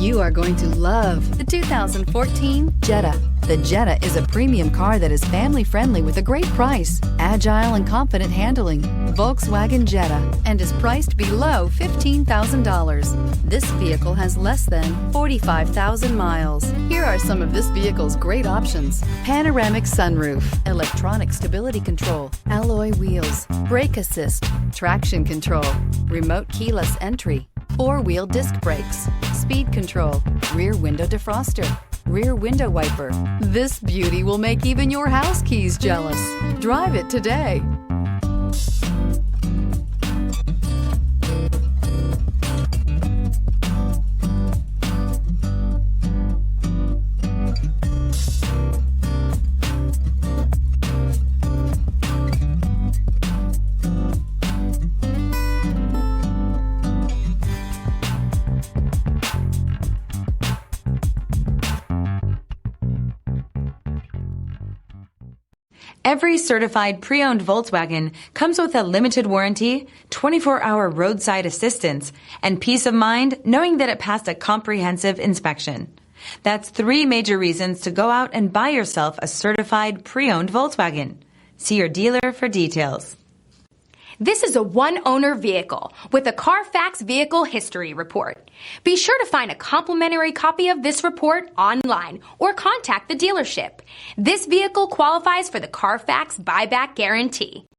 You are going to love the 2014 Jetta. The Jetta is a premium car that is family-friendly with a great price, agile and confident handling. Volkswagen Jetta, and is priced below $15,000. This vehicle has less than 45,000 miles. Here are some of this vehicle's great options: panoramic sunroof, electronic stability control, alloy wheels, brake assist, traction control, remote keyless entry, four-wheel disc brakes, speed control, rear window defroster, rear window wiper. This beauty will make even your house keys jealous. Drive it today. Every certified pre-owned Volkswagen comes with a limited warranty, 24-hour roadside assistance, and peace of mind knowing that it passed a comprehensive inspection. That's 3 major reasons to go out and buy yourself a certified pre-owned Volkswagen. See your dealer for details. This is a one-owner vehicle with a CARFAX Vehicle History Report. Be sure to find a complimentary copy of this report online or contact the dealership. This vehicle qualifies for the CARFAX Buyback Guarantee.